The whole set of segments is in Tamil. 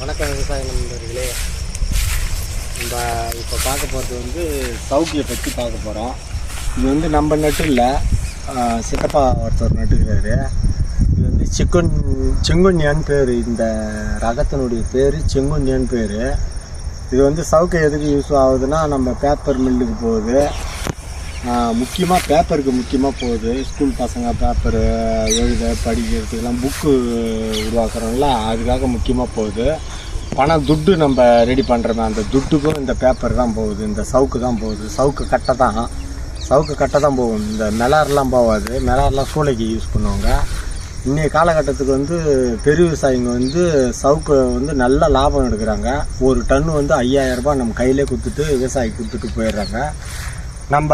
வணக்கம் விவசாய நண்பர்களே. நம்ம இப்போ பார்க்க போகிறது வந்து சவுக்கியை பற்றி பார்க்க போகிறோம். இது வந்து நம்ம நட்டு இல்லை, சித்தப்பா ஒருத்தர் நட்டுக்கிறாரு. இது வந்து செங்குன்னியான்னு பேர். இந்த ரகத்தினுடைய பேர் செங்குன்னியான்னு பேர். இது வந்து சவுக்கை எதுக்கு யூஸ் ஆகுதுன்னா, நம்ம பேப்பர் மில்லுக்கு போகுது, முக்கியமாக பேப்பருக்கு முக்கியமாக போகுது. ஸ்கூல் பசங்க பேப்பரு எழுத படிக்கிறதுக்கெல்லாம் புக்கு உருவாக்குறோம்ல, அதுக்காக முக்கியமாக போகுது. பணம் துட்டு நம்ம ரெடி பண்ணுறோமே, அந்த துட்டுக்கும் இந்த பேப்பர் தான் போகுது, இந்த சவுக்கு தான் போகுது. சவுக்கு கட்டை தான் போகும். இந்த மெலாரெலாம் போகாது. மெலாரெலாம் சூளைக்கு யூஸ் பண்ணுவாங்க. இன்றைய காலகட்டத்துக்கு வந்து பெரிய விவசாயிங்க வந்து சவுக்கை வந்து நல்ல லாபம் எடுக்கிறாங்க. ஒரு டன்னு வந்து 5000 ரூபாய் நம்ம கையிலே கொடுத்துட்டு விவசாயி கொடுத்துட்டு போயிடுறாங்க. நம்ம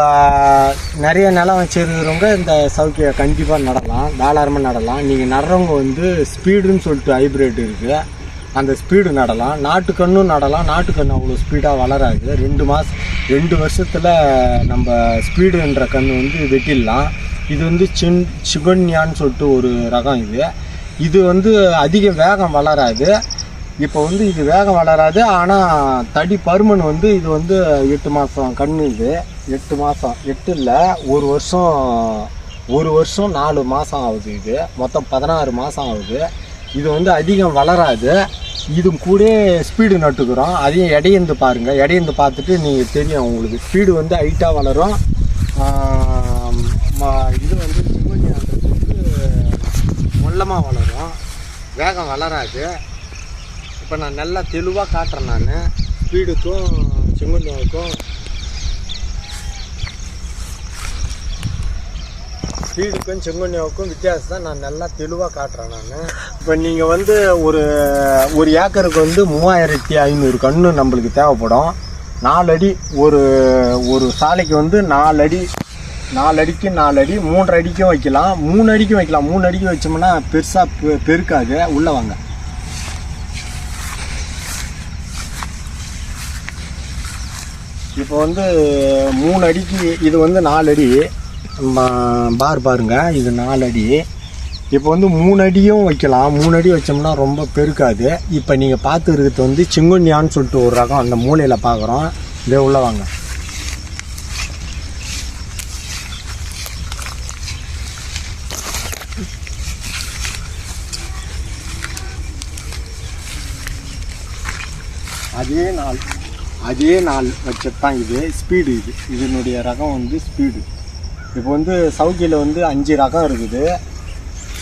நிறைய நிலம் வச்சுருக்கிறவங்க இந்த சவுக்கியை கண்டிப்பாக நடலாம், தாராளமாக நடலாம். நீங்கள் நடுறவங்க வந்து ஸ்பீடுன்னு சொல்லிட்டு ஹைப்ரிட் இருக்குது, அந்த ஸ்பீடு நடலாம். நாட்டுக்கண்ணும் நடலாம். நாட்டுக்கண்ணு அவ்வளோ ஸ்பீடாக வளராது. 2 வருஷத்தில் நம்ம ஸ்பீடுன்ற கன்று வந்து வெட்டிடலாம். இது வந்து சிகுன்யான்னு சொல்லிட்டு ஒரு ரகம். இது வந்து அதிக வேகம் வளராது. இப்போ வந்து இது வேகம் வளராது, ஆனால் தடி பருமன் வந்து இது வந்து 8 மாதம் கன்று. இது 8 மாதம், 8 இல்லை, 1 வருஷம் 4 மாதம் ஆகுது. இது மொத்தம் 16 மாதம் ஆகுது. இது வந்து அதிகம் வளராது. இது கூட ஸ்பீடு நட்டுக்கிறோம். அதையும் இடையந்து பாருங்கள். இடையந்து பார்த்துட்டு நீங்கள் தெரியும் உங்களுக்கு. ஸ்பீடு வந்து ஹைட்டாக வளரும். இது வந்து சிங்குன்யான்றது மொல்லமாக வளரும், வேகம் வளராது. இப்போ நான் நல்லா தெளிவாக காட்டுறேன். நான் ஸ்பீடுக்கும் சிங்குன்யாவுக்கும் வித்தியாசம் நான் நல்லா தெளிவாக காட்டுறேன். நான் இப்போ நீங்கள் வந்து ஒரு ஏக்கருக்கு வந்து 3500 கன்று நம்மளுக்கு தேவைப்படும். 4 அடி ஒரு சாலைக்கு வந்து 4 அடி, 4 அடிக்கு 4 அடி, 3 அடிக்கும் வைக்கலாம், 3 அடிக்கும் வைக்கலாம். 3 அடிக்கு வச்சோம்னா பெருசாக பெருக்காது. உள்ளே வாங்க. இப்போ வந்து 3 அடிக்கு இது வந்து 4 அடி பாருங்க. இது 4 அடி. இப்போ வந்து 3 அடியும் வைக்கலாம். 3 அடி வச்சோம்னா ரொம்ப பெருக்காது. இப்போ நீங்கள் பார்த்து இருக்கிறது வந்து சிங்குன்யான்னு சொல்லிட்டு ஒரு ரகம், அந்த மூலையில் பார்க்குறோம். இதே உள்ள வாங்க. அதே நாள் வச்சது தான் இது. ஸ்பீடு இதனுடைய ரகம் வந்து ஸ்பீடு. இப்போ வந்து சவுக்கியில் வந்து 5 ரகம் இருக்குது.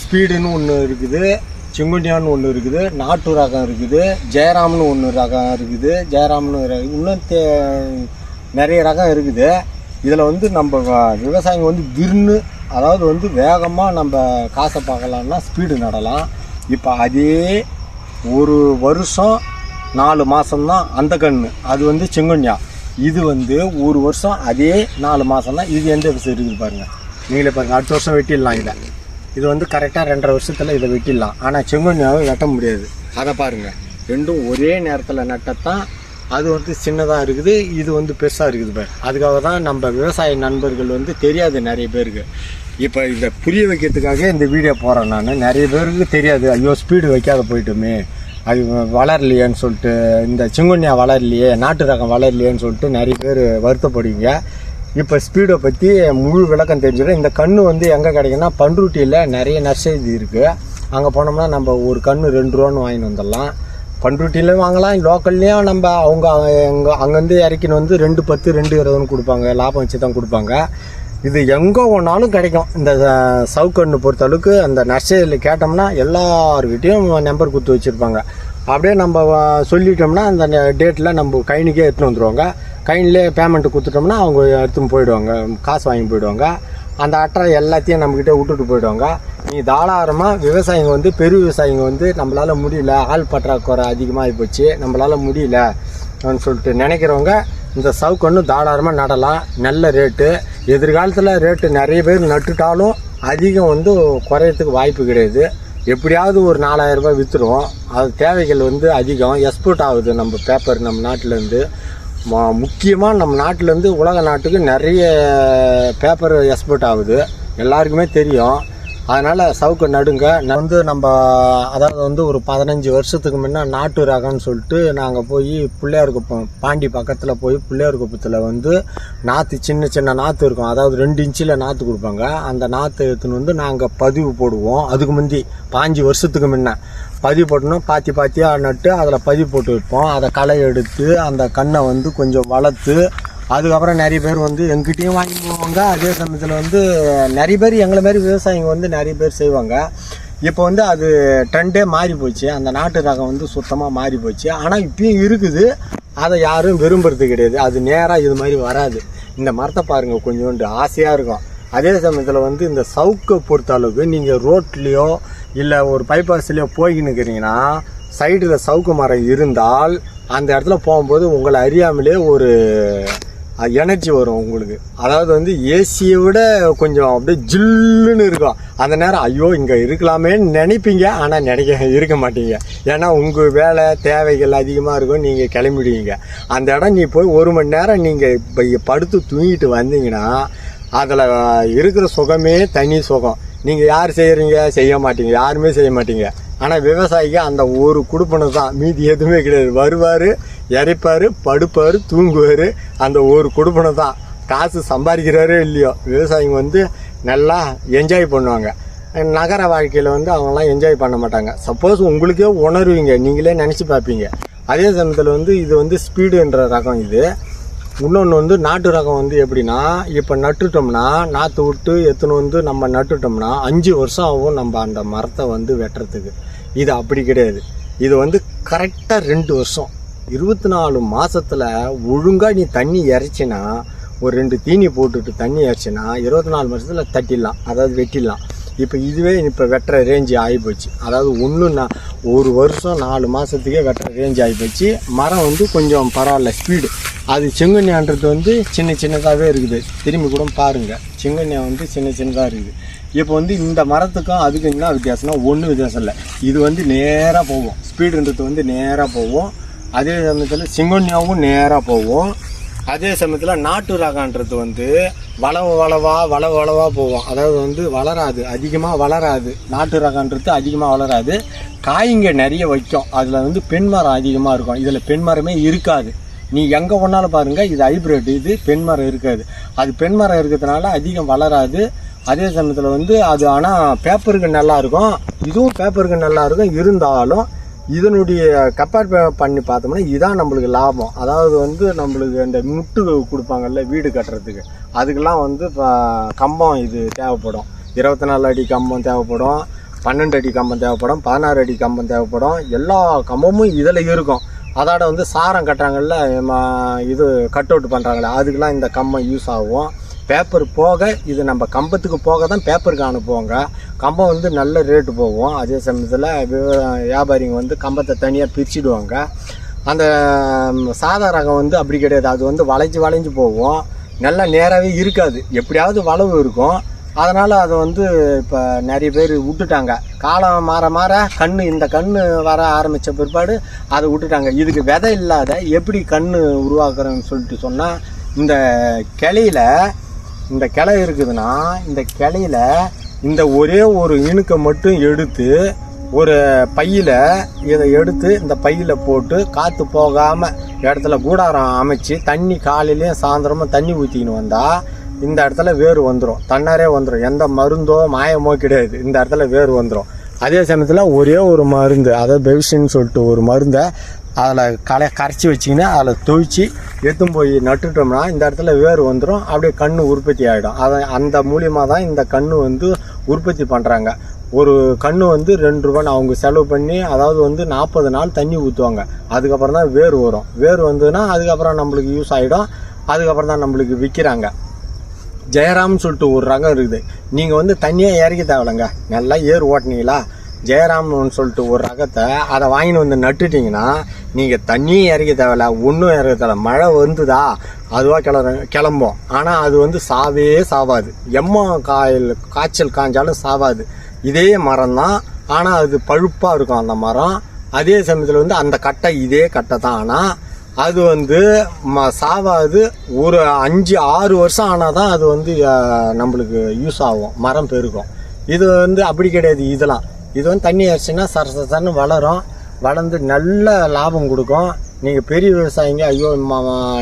ஸ்பீடுன்னு ஒன்று இருக்குது, சிங்குன்யான்னு ஒன்று இருக்குது, நாட்டு ரகம் இருக்குது, ஜெயராம்னு ஒன்று ரகம் இருக்குது, இன்னும் நிறைய ரகம் இருக்குது. இதில் வந்து நம்ம விவசாயிங்க வந்து அதாவது வந்து வேகமாக நம்ம காசை பார்க்கலான்னா ஸ்பீடு நடலாம். இப்போ அதே 1 வருஷம் 4 மாதம்தான் அந்த கன்று. அது வந்து சிங்குன்யா. இது வந்து 1 வருஷம் அதே 4 மாதம் தான். இது எந்த விஷயம் இருக்குது பாருங்கள். நீங்களே பாருங்கள். அடுத்த வருஷம் வெட்டிடலாம். இது வந்து கரெக்டாக 2.5 வருஷத்தில் இதை வெட்டிடலாம். ஆனால் செங்குன்யாவை வெட்ட முடியாது. அதை பாருங்கள். ரெண்டும் ஒரே நேரத்தில் நட்டத்தான். அது வந்து சின்னதாக இருக்குது, இது வந்து பெருசாக இருக்குது பாரு. அதுக்காக தான் நம்ம விவசாய நண்பர்கள் வந்து தெரியாது நிறைய பேருக்கு. இப்போ இதை புரிய வைக்கிறதுக்காக இந்த வீடியோ போகிறேன் நான். நிறைய பேருக்கு தெரியாது. ஐயோ ஸ்பீடு வைக்காத போயிட்டோமே, அது வளரலையேன்னு சொல்லிட்டு, இந்த சிங்குன்யா வளரலையே, நாட்டு ரகம் வளரலையேன்னு சொல்லிட்டு நிறைய பேர் வருத்தப்படுவீங்க. இப்போ ஸ்பீடை பற்றி முழு விளக்கம் தெரிஞ்சிடும். இந்த கன்று வந்து எங்கே கிடைக்குன்னா, பண்ருட்டியில் நிறைய நர்சரி இருக்குது. அங்கே போனோம்னா நம்ம ஒரு கன்று 2 ரூபான்னு வாங்கிட்டு வந்துடலாம். பண்ருட்டிலையும் வாங்கலாம், லோக்கல்லையும் நம்ம அங்கேருந்து இறக்கின்னு வந்து 2.10 2.20 கொடுப்பாங்க. லாபம் வச்சு தான் கொடுப்பாங்க. இது எங்கே ஒன்றாலும் கிடைக்கும். இந்த சவுக்கண்ணு பொறுத்த அளவுக்கு அந்த நர்சரியில் கேட்டோம்னா எல்லாருக்கிட்டையும் நம்பர் கொடுத்து வச்சுருப்பாங்க. அப்படியே நம்ம சொல்லிட்டோம்னா அந்த டேட்டில் நம்ம கைனுக்கே எடுத்துன்னு வந்துடுவாங்க. கைனிலே பேமெண்ட்டு கொடுத்துட்டோம்னா அவங்க எடுத்துன்னு போயிடுவாங்க, காசு வாங்கி போயிடுவாங்க. அந்த அட்டை எல்லாத்தையும் நம்மக்கிட்ட விட்டுட்டு போயிடுவாங்க. நீ தாராளமாக விவசாயிங்க வந்து பெரு விவசாயிங்க வந்து நம்மளால் முடியல, ஆள் பற்றாக்குறை அதிகமாகி போச்சு, நம்மளால் முடியல அப்படின்னு சொல்லிட்டு நினைக்கிறவங்க இந்த சவுக்கண்ணு தாராளமாக நடலாம். நல்ல ரேட்டு. எதிர்காலத்தில் ரேட்டு நிறைய பேர் நட்டுட்டாலும் அதிகம் வந்து குறையறதுக்கு வாய்ப்பு கிடையாது. எப்படியாவது ஒரு 4000 ரூபாய் விற்றுருவோம். அது தேவைகள் வந்து அதிகம். எக்ஸ்போர்ட் ஆகுது நம்ம பேப்பர் நம்ம நாட்டிலேருந்து. முக்கியமாக நம்ம நாட்டிலேருந்து உலக நாட்டுக்கு நிறைய பேப்பர் எக்ஸ்போர்ட் ஆகுது. எல்லாருக்குமே தெரியும். அதனால் சவுக்கு நடுங்க. வந்து நம்ம அதாவது வந்து ஒரு 15 வருஷத்துக்கு முன்னே நாட்டு ரகம்னு சொல்லிட்டு நாங்கள் போய் பிள்ளையார் குப்பம் பாண்டி பக்கத்தில் போய் பிள்ளையார் குப்பத்தில் வந்து நாற்று சின்ன சின்ன நாற்று இருக்கும், அதாவது 2 இன்ச்சில் நாற்று கொடுப்பாங்க. அந்த நாற்று எடுத்துன்னு வந்து நாங்கள் பதிவு போடுவோம். அதுக்கு முந்தி 5 வருஷத்துக்கு முன்னே பதிவு போட்டணும், பாத்தியாக நட்டு அதில் பதிவு போட்டு வைப்போம். அதை களை எடுத்து அந்த கண்ணை வந்து கொஞ்சம் வளர்த்து அதுக்கப்புறம் நிறைய பேர் வந்து எங்கிட்டையும் வாங்கி போவாங்க. அதே சமயத்தில் வந்து நிறைய பேர் எங்களை மாதிரி விவசாயிங்க வந்து நிறைய பேர் செய்வாங்க. இப்போ வந்து அது ட்ரெண்டே மாறி போச்சு, அந்த நாட்டு ரகம் வந்து சுத்தமாக மாறி போச்சு. ஆனால் இப்பயும் இருக்குது, அதை யாரும் விரும்புறது கிடையாது. அது நேராக இது மாதிரி வராது. இந்த மரத்தை பாருங்கள், கொஞ்சோண்டு ஆசையாக இருக்கும். அதே சமயத்தில் வந்து இந்த சவுக்கை பொறுத்த அளவுக்கு நீங்கள் ரோட்லேயோ இல்லை ஒரு பைபாஸ்லேயோ போய்கின்னு இருக்கிறீங்கன்னா சைடில் சவுக்கு மரம் இருந்தால் அந்த இடத்துல போகும்போது உங்களை அறியாமலே ஒரு எனர்ஜி வரும் உங்களுக்கு. அதாவது வந்து ஏசியை விட கொஞ்சம் அப்படியே ஜில்லுன்னு இருக்கும். அந்த நேரம் ஐயோ இங்கே இருக்கலாமேன்னு நினைப்பீங்க, ஆனால் இருக்க மாட்டீங்க. ஏன்னா உங்கள் வேலை தேவைகள் அதிகமாக இருக்கும், நீங்கள் கிளம்பிடுவீங்க. அந்த இடம் நீ போய் 1 மணி நேரம் நீங்கள் இப்போ படுத்து தூங்கிட்டு வந்தீங்கன்னா அதில் இருக்கிற சுகமே தனி சுகம். நீங்கள் யார் செய்ய மாட்டீங்க, யாருமே செய்ய மாட்டீங்க. ஆனால் விவசாயிக்கு அந்த ஒரு குடுப்பனை தான், மீதி எதுவுமே கிடையாது. வருவார், இறைப்பார், படுப்பார், தூங்குவார். அந்த ஒரு குடுப்பனை தான். காசு சம்பாதிக்கிறாரே இல்லையோ விவசாயிங்க வந்து நல்லா என்ஜாய் பண்ணுவாங்க. நகர வாழ்க்கையில் வந்து அவங்களாம் என்ஜாய் பண்ண மாட்டாங்க. சப்போஸ் உங்களுக்கே உணர்வீங்க, நீங்களே நினச்சி பார்ப்பீங்க. அதே சமயத்தில் வந்து இது வந்து ஸ்பீடுன்ற ரகம். இது இன்னொன்று வந்து நாட்டு ரகம் வந்து எப்படின்னா, இப்போ நட்டுட்டோம்னா நாற்று விட்டு எத்தனை வந்து நம்ம நட்டுட்டோம்னா 5 வருஷம் ஆகும் நம்ம அந்த மரத்தை வந்து வெட்டுறதுக்கு. இது அப்படி கிடையாது. இது வந்து கரெக்டாக 2 வருஷம் 24 மாதத்தில் ஒழுங்காக நீ தண்ணி இறைச்சினா, ஒரு 2 தீனி போட்டுட்டு தண்ணி இறைச்சினா 24 மாதத்தில் தட்டிடலாம், அதாவது வெட்டிடலாம். இப்போ இதுவே இப்போ வெட்டுற ரேஞ்சு ஆகிப்போச்சு. அதாவது 1 வருஷம் 4 மாதத்துக்கே வெட்டுற ரேஞ்சு ஆகிப்போச்சு. மரம் வந்து கொஞ்சம் பரவாயில்ல ஸ்பீடு. அது செங்கன்னியான்றது வந்து சின்னதாகவே இருக்குது. திரும்பி கூட பாருங்கள், செங்கன்னியா வந்து சின்னதாக இருக்குது. இப்போ வந்து இந்த மரத்துக்கும் அதுக்கு என்ன வித்தியாசம்னா ஒன்றும் வித்தியாசம் இல்லை. இது வந்து நேராக போகும், ஸ்பீடுன்றது வந்து நேராக போகும். அதே சமயத்தில் செங்கன்னியாவும் நேராக போகும். அதே சமயத்தில் நாட்டு ரகன்றது வந்து வளவா போகும். அதாவது வந்து வளராது, அதிகமாக வளராது. நாட்டு ரகன்றது அதிகமாக வளராது. காய்ங்க நிறைய வைக்கும். அதில் வந்து பெண்மரம் அதிகமாக இருக்கும். இதில் பெண்மரமே இருக்காது. நீ எங்கே ஒன்றாலும் பாருங்கள், இது ஹைப்ரிட், இது பெண்மரம் இருக்காது. அது பெண்மரம் இருக்கிறதுனால அதிகம் வளராது. அதே சமயத்தில் வந்து அது ஆனால் பேப்பருக்கு நல்லாயிருக்கும், இதுவும் பேப்பருக்கு நல்லாயிருக்கும். இருந்தாலும் இதனுடைய கம்பேர் பண்ணி பார்த்தோம்னா இதான் நம்மளுக்கு லாபம். அதாவது வந்து நம்மளுக்கு இந்த முட்டு கொடுப்பாங்கல்ல வீடு கட்டுறதுக்கு, அதுக்கெல்லாம் வந்து கம்பம் இது தேவைப்படும். 24 அடி கம்பம் தேவைப்படும், 12 அடி கம்பம் தேவைப்படும், 16 அடி கம்பம் தேவைப்படும். எல்லா கம்பமும் இதில் இருக்கும். அதோட வந்து சாரம் கட்டுறாங்கல்ல, இது கட் அவுட் பண்ணுறாங்களே, அதுக்கெல்லாம் இந்த கம்பம் யூஸ் ஆகும். பேப்பர் போக இது நம்ம கம்பத்துக்கு போக தான் பேப்பருக்கு அனுப்புவாங்க. கம்பம் வந்து நல்ல ரேட்டு போகும். அதே சமயத்தில் வியாபாரிங்க வந்து கம்பத்தை தனியாக பிரிச்சுடுவாங்க. அந்த சாதா ரகம் வந்து அப்படி கிடையாது. அது வந்து வளைஞ்சு போகும், நல்லா நேராகவே இருக்காது, எப்படியாவது வளவு இருக்கும். அதனால் அதை வந்து இப்போ நிறைய பேர் விட்டுட்டாங்க. காலம் மாற இந்த கன்று வர ஆரம்பித்த பிற்பாடு அதை விட்டுட்டாங்க. இதுக்கு விதை இல்லாத எப்படி கன்று உருவாக்குறேன்னு சொல்லிட்டு சொன்னால், இந்த கிளை இருக்குதுன்னா இந்த கிளையில இந்த ஒரே ஒரு இணுக்கை மட்டும் எடுத்து ஒரு பையில் இதை எடுத்து இந்த பையில் போட்டு காற்று போகாமல் இடத்துல கூடாரம் அமைச்சு தண்ணி காலையிலையும் சாயந்தரமும் தண்ணி ஊற்றிக்கின்னு வந்தால் இந்த இடத்துல வேர் வந்துடும், தன்னாரே வந்துடும். எந்த மருந்தோ மாயமோ கிடையாது, இந்த இடத்துல வேர் வந்துடும். அதே சமயத்தில் ஒரே ஒரு மருந்து, அதாவது பெவிஷின்னு சொல்லிட்டு ஒரு மருந்தை அதில் கரைச்சி வச்சிங்கன்னா அதில் துவைச்சி எடுத்துன்னு போய் நட்டுட்டோம்னா இந்த இடத்துல வேர் வந்துடும். அப்படியே கன்று உற்பத்தி ஆகிடும். அந்த மூலியமாக தான் இந்த கன்று வந்து உற்பத்தி பண்ணுறாங்க. ஒரு கன்று வந்து 2 ரூபான்னு அவங்க செலவு பண்ணி, அதாவது வந்து 40 நாள் தண்ணி ஊற்றுவாங்க. அதுக்கப்புறம் தான் வேர் வரும். வேர் வந்ததுன்னா அதுக்கப்புறம் நம்மளுக்கு யூஸ் ஆகிடும். அதுக்கப்புறம் தான் நம்மளுக்கு விற்கிறாங்க. ஜெயராம்னு சொல்லிட்டு ஒரு ரகம் இருக்குது. நீங்கள் வந்து தண்ணியாக இறக்கி தேவையில்லைங்க, நல்லா ஏர் ஓட்டினீங்களா, ஜெயராம்னு சொல்லிட்டு ஒரு ரகத்தை அதை வாங்கின்னு வந்து நட்டுட்டிங்கன்னா நீங்கள் தண்ணியும் இறக்க தேவையில்ல, ஒன்றும் இறக்க தேவை. மழை வந்துதா அதுவாக கிளம்பும். ஆனால் அது வந்து சாவாது. காய்ச்சல் காய்ஞ்சாலும் சாவாது. இதே மரம் தான், ஆனால் அது பழுப்பாக இருக்கும் அந்த மரம். அதே சமயத்தில் வந்து அந்த கட்டை இதே கட்டை தான், ஆனால் அது வந்து சாவாது. ஒரு 5-6 வருஷம் ஆனால் தான் அது வந்து நம்மளுக்கு யூஸ் ஆகும், மரம் பெருகும். இது வந்து அப்படி கிடையாது. இதெல்லாம் இது வந்து தண்ணி ஆயிடுச்சுன்னா சரசரன்னு வளரும், வளர்ந்து நல்ல லாபம் கொடுக்கும். நீங்கள் பெரிய விவசாயிங்க ஐயோ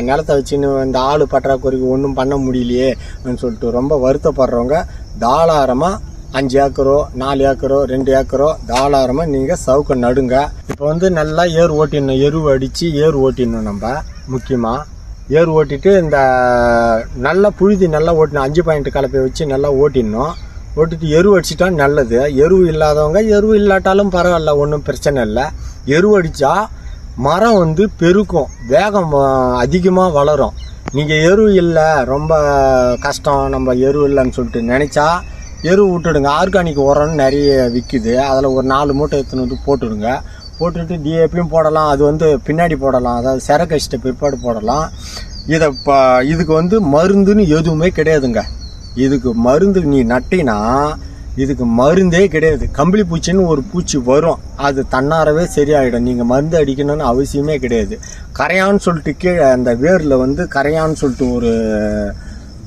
நிலத்தை வச்சுன்னு இந்த ஆள் பற்றாக்குறைக்கு ஒன்றும் பண்ண முடியலையேன்னு சொல்லிட்டு ரொம்ப வருத்தப்படுறவங்க தாராளமாக 5 ஏக்கரோ 4 ஏக்கரோ 2 ஏக்கரோ தாராளமாக நீங்கள் சவுக்க நடுங்க. இப்போ வந்து நல்லா ஏர் ஓட்டிடணும், எருவு அடித்து ஏர் ஓட்டிடணும். நம்ம முக்கியமாக ஏர் ஓட்டிட்டு இந்த நல்லா புழுதி நல்லா ஓட்டணும், 5 பாயிண்ட் கலப்பை வச்சு நல்லா ஓட்டிடணும். ஓட்டிட்டு எருவு அடிச்சிட்டா நல்லது. எருவு இல்லாதவங்க எருவு இல்லாட்டாலும் பரவாயில்ல, ஒன்றும் பிரச்சனை இல்லை. எருவு அடித்தா மரம் வந்து பெருக்கும், வேகம் அதிகமாக வளரும். நீங்கள் எருவு இல்லை ரொம்ப கஷ்டம் நம்ம எருவு இல்லைன்னு சொல்லிட்டு நினச்சா எருவு விட்டுடுங்க. ஆர்கானிக் உரம்னு நிறைய விற்கிது, அதில் ஒரு 4 மூட்டை எடுத்துன்னு வந்து போட்டுடுங்க. போட்டுட்டு டிஏபியும் போடலாம், அது வந்து பின்னாடி போடலாம், அதாவது சிறகச்சிட்ட பிற்பாடு போடலாம். இதுக்கு வந்து மருந்துன்னு எதுவுமே கிடையாதுங்க. இதுக்கு மருந்து நீ நட்டினா இதுக்கு மருந்தே கிடையாது. கம்பளி பூச்சின்னு ஒரு பூச்சி வரும், அது தன்னாரவே சரியாயிடும். நீங்கள் மருந்து அடிக்கணும்னு அவசியமே கிடையாது. கரையான்னு சொல்லிட்டு கீழே அந்த வேரில் வந்து கரையான்னு சொல்லிட்டு ஒரு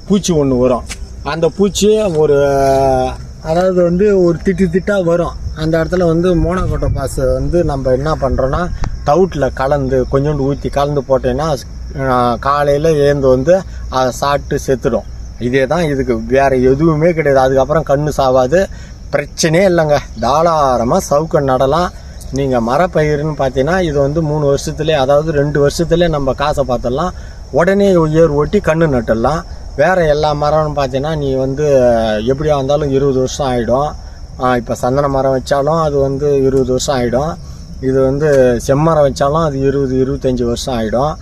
பூச்சி ஒன்று வரும். அந்த பூச்சி ஒரு அதாவது வந்து ஒரு திட்டாக வரும். அந்த இடத்துல வந்து மோனோகோட்டோ பாஸ் வந்து நம்ம என்ன பண்ணுறோன்னா தவுட்டில் கலந்து கொஞ்சோண்டு ஊற்றி கலந்து போட்டேன்னா காலையில் ஏந்து வந்து அதை சாப்பிட்டு செத்துடும். இதே தான் இதுக்கு, வேறு எதுவுமே கிடையாது. அதுக்கப்புறம் கண்ணு சாவாது, பிரச்சனையே இல்லைங்க. தாராளமாக சவுக்க நடலாம். நீங்கள் மரப்பயிர்னு பார்த்தீங்கன்னா இது வந்து 3 வருஷத்துலேயே, அதாவது 2 வருஷத்துலேயே நம்ம காசை பார்த்துடலாம். உடனே ஏர் ஓட்டி கண்ணு நட்டுடலாம். வேறு எல்லா மரம்னு பார்த்தீங்கன்னா நீ வந்து எப்படியா இருந்தாலும் 20 வருஷம் ஆகிடும். இப்போ சந்தன மரம் வச்சாலும் அது வந்து 20 வருஷம் ஆகிடும். இது வந்து செம்மரம் வச்சாலும் அது 20-25 வருஷம் ஆகிடும்.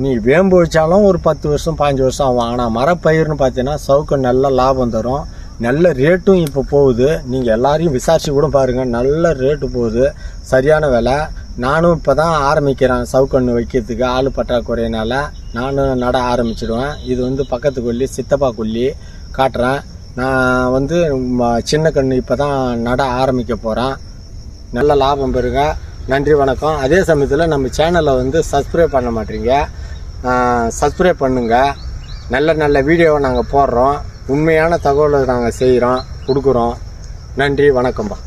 நீ வேம்பு வச்சாலும் ஒரு 10 வருஷம் 15 வருஷம் ஆகும். ஆனால் மரப்பயிர்னு பார்த்தீங்கன்னா சவுக்க நல்ல லாபம் தரும், நல்ல ரேட்டும் இப்போ போகுது. நீங்கள் எல்லாரையும் விசாரிச்சு கூட பாருங்கள், நல்ல ரேட்டு போகுது, சரியான விலை. நானும் இப்போ தான் ஆரம்பிக்கிறேன் சவுக்கண்ணு வைக்கிறதுக்கு, ஆள் பற்றாக்குறையினால நானும் நட ஆரம்பிச்சிடுவேன். இது வந்து பக்கத்து கொல்லி சித்தப்பா கொல்லி காட்டுறேன். நான் வந்து சின்ன கண்ணு இப்போ தான் நட ஆரம்பிக்க போகிறேன். நல்ல லாபம் பெறுங்க. நன்றி, வணக்கம். அதே சமயத்தில் நம்ம சேனலை வந்து சப்ஸ்கிரைப் பண்ண மாட்டீங்க, சப்ஸ்கிரைப் பண்ணுங்கள். நல்ல நல்ல வீடியோவை நாங்கள் போடுறோம், உண்மையான தகவலை நாங்கள் செய்கிறோம், கொடுக்குறோம். நன்றி, வணக்கம்பா.